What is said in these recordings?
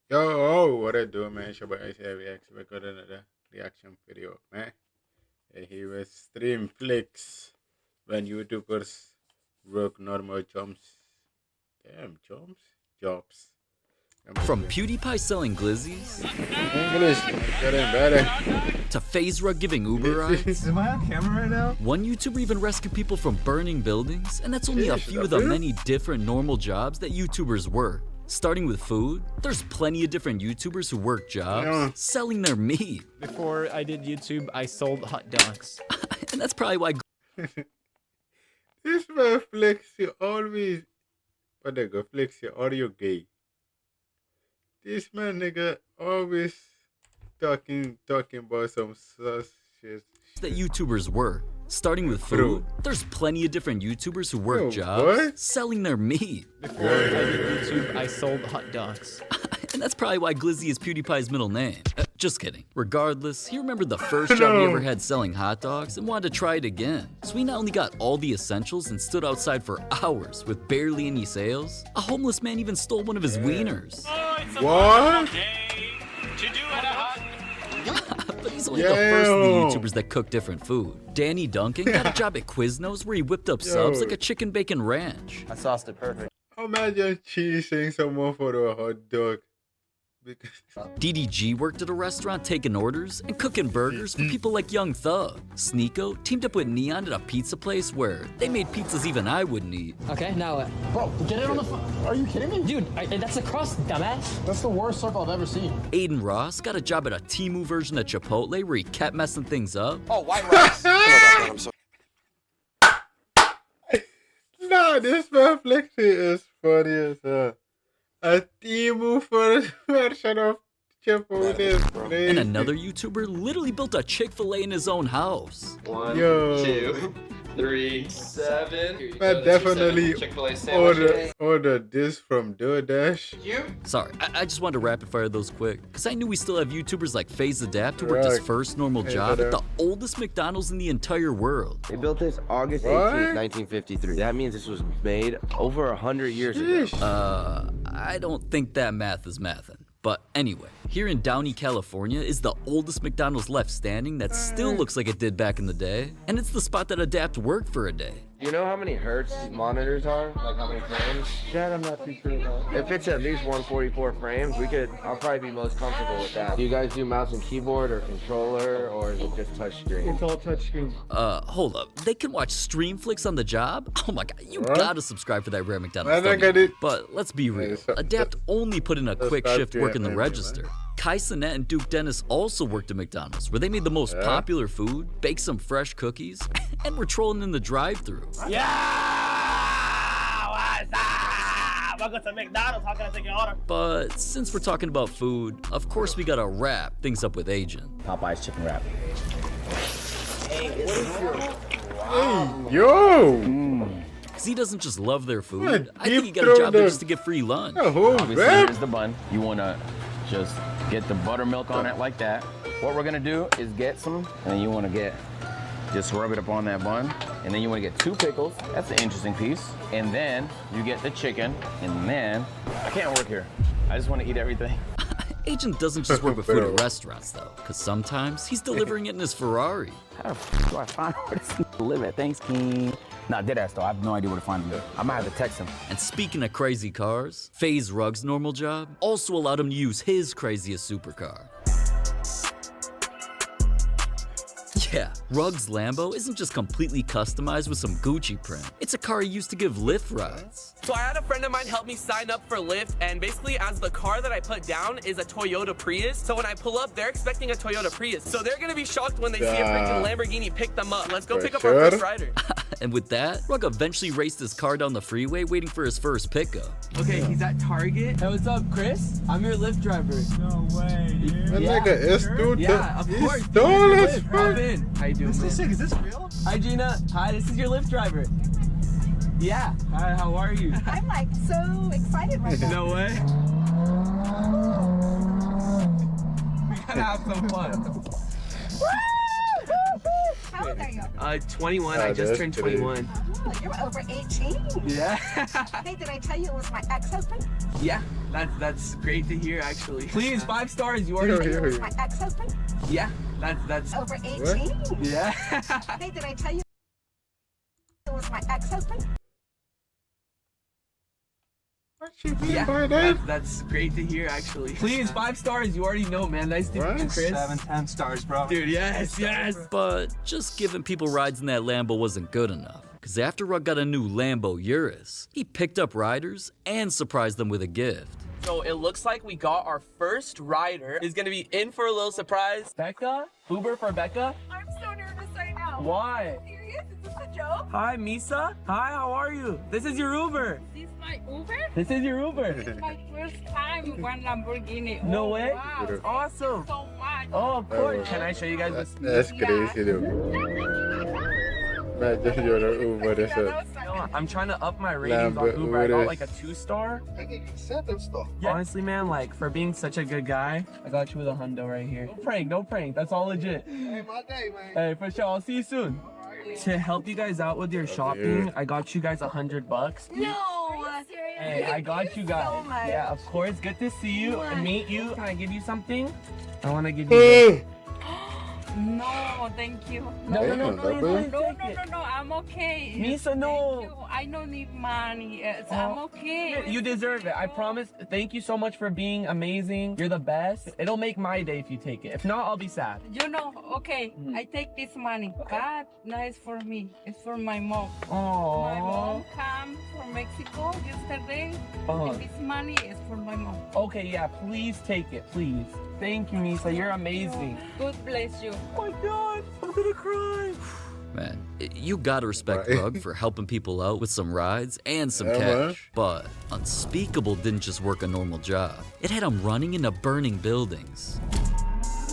Yo, oh, what I do, man? It's your boy Isiahreacts. We got another reaction video, man. And he was StreamFlix when YouTubers work normal jobs. Damn, jobs. From PewDiePie selling glizzies English, getting better. to Faze Rug giving Uber rides. Am I on camera right now? One YouTuber even rescued people from burning buildings, and that's only a few of the many different normal jobs that YouTubers work. Starting with food, there's plenty of different YouTubers who work jobs selling their meat. Before I did YouTube, I sold hot dogs. And that's probably why This man flex you always. But they go flex you, are you gay? This man nigga always talking about some sus shit. that YouTubers work. Starting with food, there's plenty of different YouTubers who work jobs what? selling their meat. Before I did YouTube, I sold hot dogs. And that's probably why Glizzy is PewDiePie's middle name. Just kidding. Regardless, he remembered the first job he ever had selling hot dogs and wanted to try it again. So he not only got all the essentials and stood outside for hours with barely any sales, a homeless man even stole one of his wieners. What? But he's only the first of the YouTubers that cook different food. Duncan got a job at Quiznos where he whipped up subs like a chicken bacon ranch. I sauced it perfect. Imagine cheesing someone for a hot dog. DDG worked at a restaurant taking orders and cooking burgers for people like Young Thug. Sneeko teamed up with Neon at a pizza place where they made pizzas even I wouldn't eat. Okay, now what? Bro, get it on the phone. Are you kidding me? Dude, that's a cross, dumbass. That's the worst circle I've ever seen. Adin Ross got a job at a Temu version of Chipotle where he kept messing things up. Oh, white rice. I'm so Nah, this man flexing is funny as hell. A Temu version of Chipotle is crazy. And another YouTuber literally built a Chick-fil-A in his own house. 1, Yo. 2, 3, 7. Here you Man go, definitely Chick-fil-A sandwich. order this from DoorDash. You? Sorry, I just wanted to rapid fire those quick, because I knew we still have YouTubers like Faze Adapt who worked his first normal job at the oldest McDonald's in the entire world. They built this August 18th, 1953. That means this was made over 100 years ago. I don't think that math is mathin'. But anyway, here in Downey, California is the oldest McDonald's left standing that still looks like it did back in the day. And it's the spot that Adapt worked for a day. You know how many hertz these monitors are? Like how many frames? That I'm not too sure about. If it's at least 144 frames, I'll probably be most comfortable with that. Do you guys do mouse and keyboard or controller, or is it just touch screen? It's all touchscreen. Hold up. They can watch StreamFlix on the job? Oh my god, you gotta subscribe for that rare McDonald's. But let's be real. Adapt only put in a quick shift working the register. Cenat and Duke Dennis also worked at McDonald's, where they made the most popular food, baked some fresh cookies, and were trolling in the drive-thru. Yeah! What's up? Welcome to McDonald's. How can I take your order? But since we're talking about food, of course we gotta wrap things up with Agent. Popeye's chicken wrap. Hey, yo! Because he doesn't just love their food, Man, I think he got a job there just to get free lunch. Obviously, here's the bun. You want to just get the buttermilk on it like that. What we're going to do is get some, and then you want to just rub it up on that bun. And then you want to get 2 pickles. That's the interesting piece. And then you get the chicken. And then, I can't work here. I just want to eat everything. Agent doesn't just work with food at restaurants, though, because sometimes he's delivering it in his Ferrari. How the f do I find where this live at? Thanks, King. Nah, deadass though. I have no idea where to find him. I might have to text him. And speaking of crazy cars, Faze Rug's normal job also allowed him to use his craziest supercar. Yeah, Rug's Lambo isn't just completely customized with some Gucci print. It's a car he used to give Lyft rides. So I had a friend of mine help me sign up for Lyft, and basically as the car that I put down is a Toyota Prius. So when I pull up, they're expecting a Toyota Prius. So they're gonna be shocked when they see a freaking Lamborghini pick them up. Let's go pick up our first rider. And with that, Rug eventually raced his car down the freeway waiting for his first pickup. Okay, he's at Target. Hey, what's up, Chris? I'm your Lyft driver. No way, dude. That nigga is dude. Yeah, of course. Stole his Hop in. How you doing, This man? is sick. Is this real? Hi, Gina. Hi, this is your Lyft driver. Yeah. Hi, how are you? I'm like so excited right now. No way. We gotta have some fun. How old are you? 21. I just turned 21. Oh, you're over 18. Yeah. Hey, did I tell you it was my ex-husband? Yeah. That's great to hear, actually. Please, 5 stars. You already It was my ex-husband. Yeah, that's Over 18. yeah. Hey, did I tell you it was my ex-husband? Yeah, that's great to hear, actually. Please, 5 stars. You already know, man. Nice to meet you, Chris. 7, 10 stars, bro. Dude, yes. But just giving people rides in that Lambo wasn't good enough. Because after Rug got a new Lambo Urus, he picked up riders and surprised them with a gift. So it looks like we got our first rider. Is gonna be in for a little surprise. Becca? Uber for Becca? I'm so nervous right now. Why? Serious? Is this a joke? Hi, Misa. Hi, how are you? This is your Uber. This is my Uber? This is your Uber. It's my first time one Lamborghini. No Oh, way? Wow. That's awesome. Thank you so much. Oh, of course. Can I show you guys this? That's crazy, dude. Man, just you're an Uber, that's it. I'm trying to up my ratings on Uber. I got like a 2-star. Yeah. Honestly, man, like for being such a good guy, I got you with a hundo right here. No prank. That's all legit. Hey, my day, man. Hey, for sure. I'll see you soon. To help you guys out with your shopping, I got you guys $100. No. Hey, I got you guys. So much. Yeah, of course. Good to see you and meet you. Can I give you something? I want to give you this. No, thank you. No, I'm okay. Misa, no. Thank you. I don't need money. Yes, I'm okay. You deserve it. I promise. Thank you so much for being amazing. You're the best. It'll make my day if you take it. If not, I'll be sad. You know, okay, I take this money, but no, it's for me. It's for my mom. Aww. My mom came from Mexico yesterday, and this money is for my mom. Okay, yeah, please take it, please. Thank you, Misa. You're amazing. God bless you. Oh my God, I'm gonna cry. Man, you gotta respect Rug for helping people out with some rides and some Yeah, cash. man. But Unspeakable didn't just work a normal job. It had him running into burning buildings.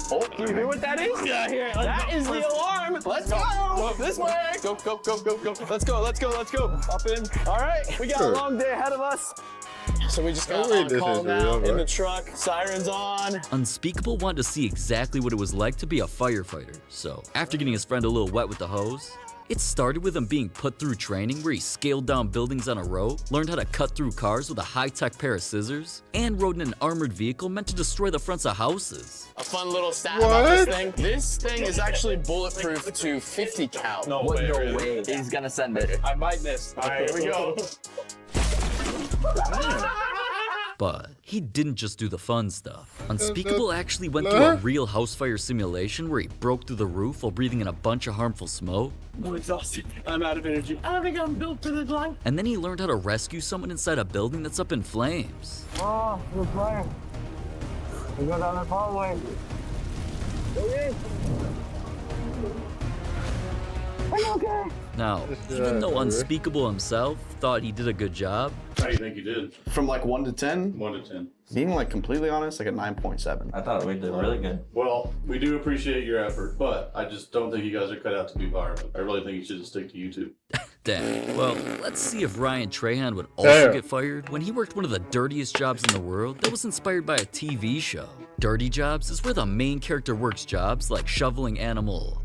Oh, do you hear what that is? Yeah, here. That is the alarm. Let's go. This way. Go. Let's go. Up in. All right, we got a long day ahead of us. So we just got on call now in the truck, sirens on. Unspeakable wanted to see exactly what it was like to be a firefighter. So after getting his friend a little wet with the hose, it started with him being put through training where he scaled down buildings on a rope, learned how to cut through cars with a high-tech pair of scissors, and rode in an armored vehicle meant to destroy the fronts of houses. A fun little stat about this thing. This thing is actually bulletproof to 50 cal. No way. He's gonna send it. I might miss. All right, here we go. But he didn't just do the fun stuff. Unspeakable actually went through a real house fire simulation where he broke through the roof while breathing in a bunch of harmful smoke. I'm exhausted. I'm out of energy. I don't think I'm built for the climb. And then he learned how to rescue someone inside a building that's up in flames. Oh, we're flying. We go down the hallway. Okay. Now, even though Unspeakable himself thought he did a good job, How do you think you did? From like 1 to 10? 1 to 10. Being like completely honest, like a 9.7. I thought we did really good. Well, we do appreciate your effort, but I just don't think you guys are cut out to be viral. I really think you should just stick to YouTube. damn. Well, let's see if Ryan Trahan would also get fired when he worked one of the dirtiest jobs in the world that was inspired by a TV show. Dirty Jobs is where the main character works jobs like shoveling animal,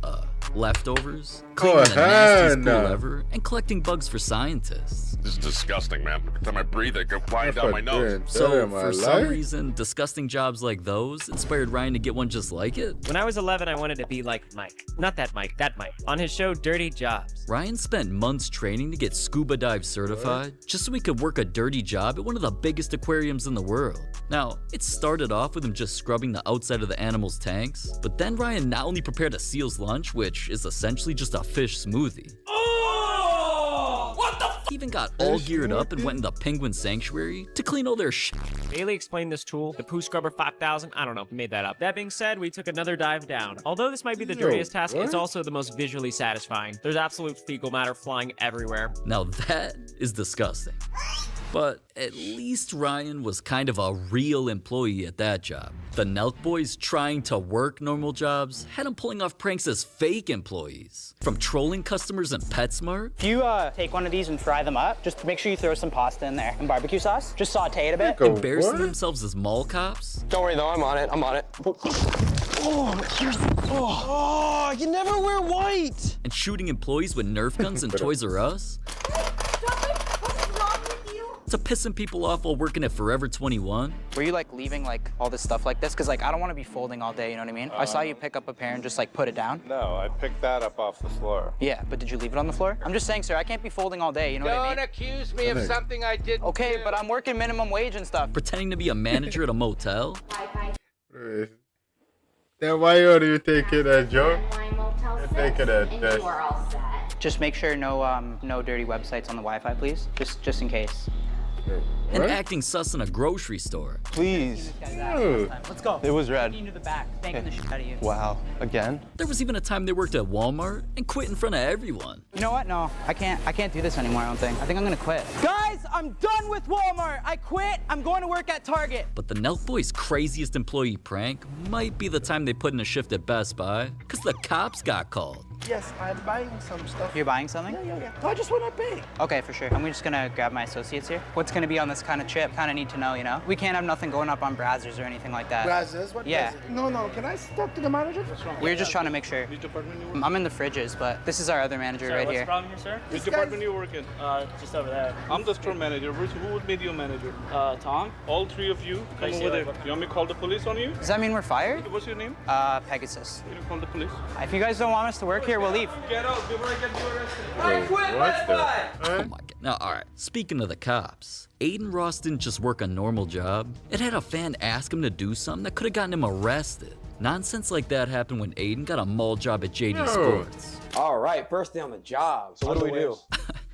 leftovers, cleaning the nastiest pool ever, and collecting bugs for scientists. This is disgusting, man. Every time I breathe, I go flying down my nose. So, for some reason, disgusting jobs like those inspired Ryan to get one just like it. When I was 11, I wanted to be like Mike. Not that Mike, that Mike. On his show, Dirty Jobs. Ryan spent months training to get scuba dive certified, just so he could work a dirty job at one of the biggest aquariums in the world. Now, it started off with him just scrubbing the outside of the animals' tanks, but then Ryan not only prepared a seal's lunch, which is essentially just a fish smoothie. He even got all geared up and went in the penguin sanctuary to clean all their shit. Bailey explained this tool, the Poo Scrubber 5000. I don't know, made that up. That being said, we took another dive down. Although this might be the dirtiest task, it's also the most visually satisfying. There's absolute fecal matter flying everywhere. Now that is disgusting. But at least Ryan was kind of a real employee at that job. The Nelk boys trying to work normal jobs had him pulling off pranks as fake employees. From trolling customers in PetSmart. If you take one of these and fry them up, just make sure you throw some pasta in there and barbecue sauce. Just saute it a bit. Embarrassing themselves as mall cops. Don't worry though, I'm on it. Oh, you never wear white. And shooting employees with Nerf guns in Toys R Us. to pissing people off while working at Forever 21. Were you like leaving like all this stuff like this? Cause like I don't want to be folding all day, you know what I mean? I saw you pick up a pair and just like put it down. No, I picked that up off the floor. Yeah, but did you leave it on the floor? I'm just saying, sir, I can't be folding all day, you know what I mean? Don't accuse me of something I didn't Okay, do. but I'm working minimum wage and stuff. Pretending to be a manager at a motel. Then why are you taking a joke? You're taking a test. Just make sure no dirty websites on the Wi-Fi, please. Just in case. And acting sus in a grocery store. Please. Let's go. It was red. Into the back, thanking the shit out of you. Wow. Again? There was even a time they worked at Walmart and quit in front of everyone. You know what? No, I can't do this anymore, I don't think. I think I'm gonna quit. Guys, I'm done with Walmart. I quit. I'm going to work at Target. But the Nelk Boys' craziest employee prank might be the time they put in a shift at Best Buy, because the cops got called. Yes, I'm buying some stuff. You're buying something? Yeah. I just want to pay. Okay, for sure. I'm just gonna grab my associates here. What's gonna be on this kind of chip? Kind of need to know, you know? We can't have nothing going up on Brazzers or anything like that. Brazzers? What Yeah. Brazzers? No. Can I talk to the manager? What's wrong? We're just trying to make sure. Which department you work? I'm in the fridges, but this is our other manager right here. What's the problem here, sir? Which department you work in? Just over there. I'm the store manager. Who would be your manager? Tom? All three of you come over there. You want me to call the police on you? Does that mean we're fired? What's your name? Pegasus. You call the police. If you guys don't want us to work here, we'll leave. Get out before I get you arrested. I quit Best Buy! Oh my god. Now, alright, speaking of the cops, Adin Ross didn't just work a normal job. It had a fan ask him to do something that could have gotten him arrested. Nonsense like that happened when Adin got a mall job at JD Sports. All right, first day on the job. So what do we do?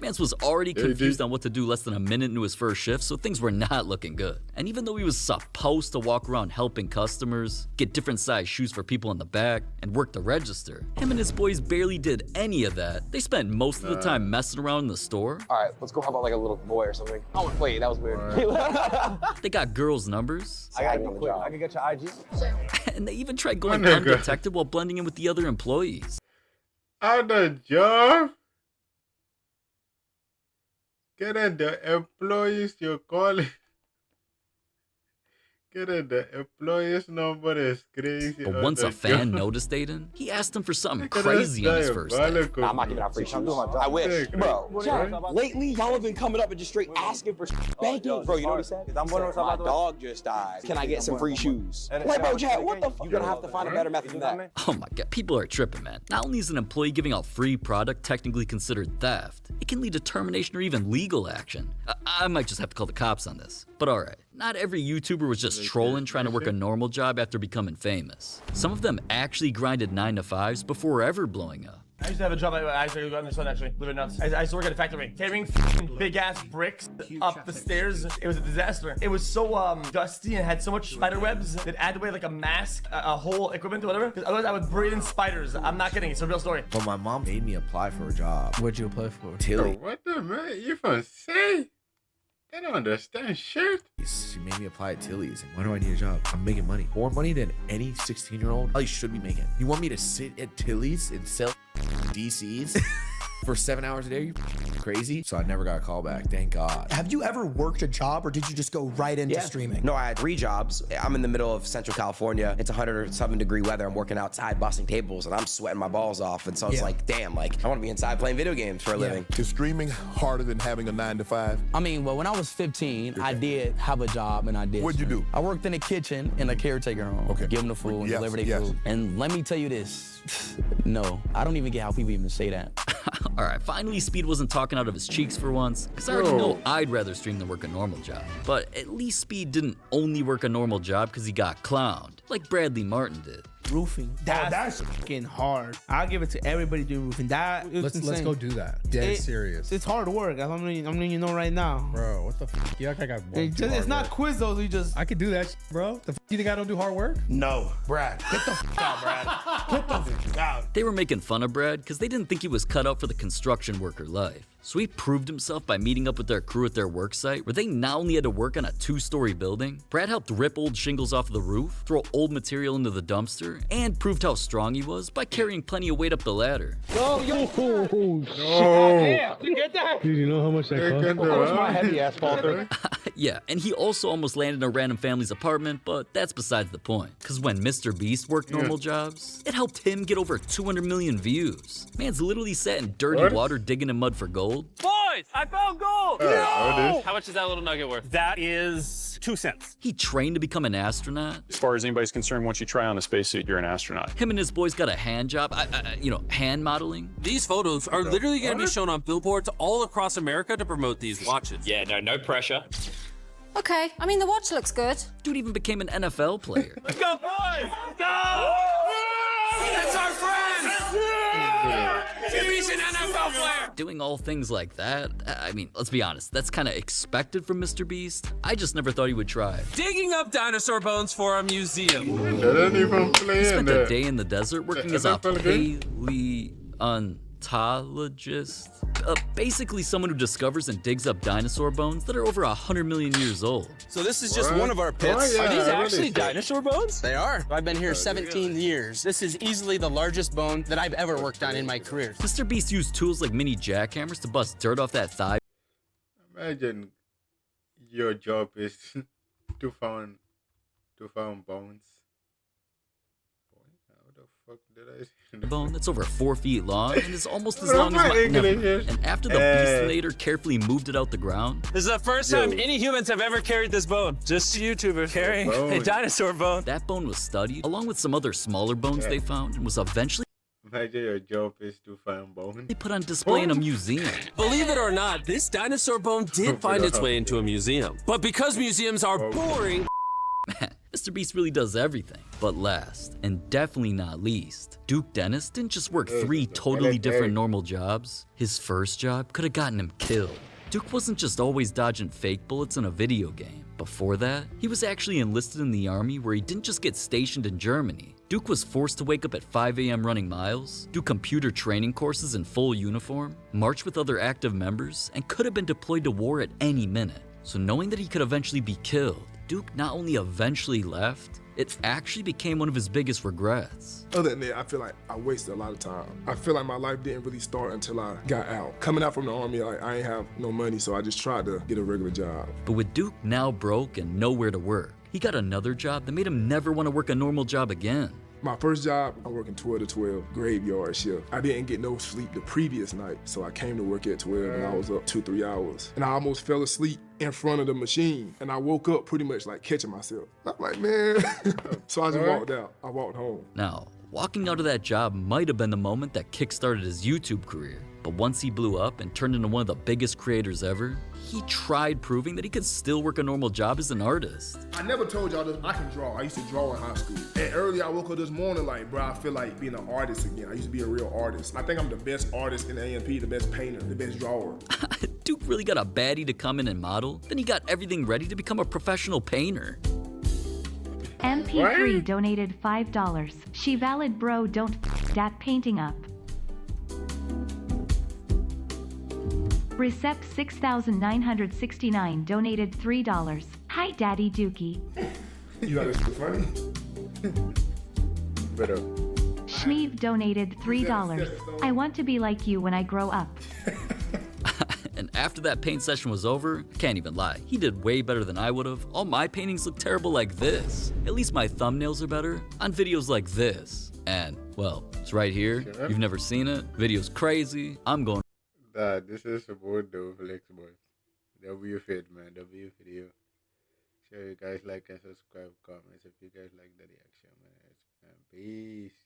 Mance was already confused on what to do less than a minute into his first shift, so things were not looking good. And even though he was supposed to walk around helping customers, get different size shoes for people in the back, and work the register, him and his boys barely did any of that. They spent most of the time messing around in the store. All right, let's go. How about like a little boy or something? Oh, wait, that was weird. They got girls' numbers. I got you quick. I can get your IG. And they even tried going undetected while blending in with the other employees. On the job? Getting the employees you're calling. Getting the employees number is crazy. But once a fan noticed Adin, he asked him for something crazy on his first day. Nah, I'm not giving out free shoes. I wish. Bro, lately y'all have been coming up and just straight asking for banking. Bro, you know what he said? My dog just died. Can I get some free shoes? Like, bro, Chad, what the fuck? You're gonna have to find a better method than that. Oh my god, people are tripping, man. Not only is an employee giving out free product technically considered theft, it can lead to termination or even legal action. I might just have to call the cops on this. But alright, not every YouTuber was just trolling trying to work a normal job after becoming famous. Some of them actually grinded 9 to 5s before ever blowing up. I used to have a job. I used to go in the sun actually, living nuts. I used to work at a factory, carrying big ass bricks up the stairs. It was a disaster. It was so dusty and had so much spider webs that I had to wear like a mask, a whole equipment or whatever. Because otherwise I would breathe in spiders. I'm not kidding. It's a real story. But my mom made me apply for a job. What'd you apply for? Tilly. What the man? You from say? I don't understand shit. She made me apply at Tilly's. And why do I need a job? I'm making money. More money than any 16-year-old probably should be making. You want me to sit at Tilly's and sell DCs for 7 hours a day? Are you crazy? So I never got a call back. Thank God. Have you ever worked a job or did you just go right into streaming? No, I had 3 jobs. I'm in the middle of Central California. It's 107-degree weather. I'm working outside busting tables and I'm sweating my balls off. And so it's like, damn, like I want to be inside playing video games for a living. Is streaming harder than having a 9 to 5? I mean, well, when I was 15, I did have a job and I did. What'd you do? I worked in the kitchen in a caretaker home. Okay. Give them the food and deliver their food. And let me tell you this. No, I don't even get how people even say that. Alright, finally Speed wasn't talking out of his cheeks for once, because I already know I'd rather stream than work a normal job. But at least Speed didn't only work a normal job because he got clowned, like Bradley Martin did. Roofing. That's fucking hard. I'll give it to everybody doing roofing. Let's go do that. Dead serious. It's hard work. I'm letting you know right now. Bro, what the fuck? You act like I won't do It's not work. quiz though. I could do that, bro. The fuck you think I don't do hard work? No. Brad, get the fuck out, Brad. Get the fuck out. They were making fun of Brad because they didn't think he was cut out for the construction worker life. So he proved himself by meeting up with their crew at their work site, where they not only had to work on a 2-story building, Brad helped rip old shingles off the roof, throw old material into the dumpster, and proved how strong he was by carrying plenty of weight up the ladder. Yo, No. Damn, you get that? Dude, you know how much that cost? Of course my heavy ass falter. Yeah, and he also almost landed in a random family's apartment, but that's besides the point. Because when MrBeast worked normal jobs, it helped him get over 200 million views. Man's literally sat in dirty water digging in mud for gold. Boy, boys, I found gold. How much is that little nugget worth? That is 2 cents. He trained to become an astronaut. As far as anybody's concerned, once you try on a spacesuit, you're an astronaut. Him and his boys got a hand job, hand modeling. These photos are literally going to be shown on billboards all across America to promote these watches. Yeah, no pressure. Okay, I mean, the watch looks good. Dude even became an NFL player. Let's go, boys! Go! That's our friend! He's an NFL player! Doing all things like that, I mean, let's be honest, that's kind of expected from MrBeast. I just never thought he would try. Digging up dinosaur bones for a museum. He spent a day in the desert working as a paleontologist. Basically someone who discovers and digs up dinosaur bones that are over 100 million years old. So this is just one of our pits. Are these actually dinosaur bones? They are. I've been here 17 years. This is easily the largest bone that I've ever worked on in my career. MrBeast used tools like mini jackhammers to bust dirt off that thigh. Imagine your job is to find bones. Bone that's over 4 feet long and is almost as long as my never. And after the Beastinator carefully moved it out the ground. This is the first time any humans have ever carried this bone. Just YouTubers carrying a dinosaur bone. That bone was studied along with some other smaller bones they found and was eventually Imagine your job is to find bones. They put on display in a museum. Believe it or not, this dinosaur bone did find its way into a museum. But because museums are boring, man, MrBeast really does everything. But last, and definitely not least, Duke Dennis didn't just work 3 totally different normal jobs. His first job could have gotten him killed. Duke wasn't just always dodging fake bullets in a video game. Before that, he was actually enlisted in the army where he didn't just get stationed in Germany. Duke was forced to wake up at 5 a.m. running miles, do computer training courses in full uniform, march with other active members, and could have been deployed to war at any minute. So knowing that he could eventually be killed, Duke not only eventually left, it actually became one of his biggest regrets. Other than that, I feel like I wasted a lot of time. I feel like my life didn't really start until I got out. Coming out from the army, like, I ain't have no money, so I just tried to get a regular job. But with Duke now broke and nowhere to work, he got another job that made him never want to work a normal job again. My first job, I'm working 12 to 12, graveyard shift. I didn't get no sleep the previous night, so I came to work at 12 and I was up 2-3 hours. And I almost fell asleep in front of the machine. And I woke up pretty much like catching myself. I'm like, man. So I just walked out. I walked home. Now, walking out of that job might have been the moment that kickstarted his YouTube career. But once he blew up and turned into one of the biggest creators ever, he tried proving that he could still work a normal job as an artist. I never told y'all this, I can draw. I used to draw in high school. And early I woke up this morning like, bro, I feel like being an artist again. I used to be a real artist. I think I'm the best artist in AMP, the best painter, the best drawer. Duke really got a baddie to come in and model, then he got everything ready to become a professional painter. MP3 donated $5. She valid bro, don't that painting up. Recept 6,969 donated $3. Hi Daddy Dookie. You got this funny? Better. Shmeev donated $3. I want to be like you when I grow up. And after that paint session was over, can't even lie, he did way better than I would have. All my paintings look terrible like this. At least my thumbnails are better on videos like this. And, well, it's right here. You've never seen it. Video's crazy. I'm going. This is about the flex, boys. W fit, man. W video. Sure you guys like and subscribe, comments if you guys like the reaction, man. Peace.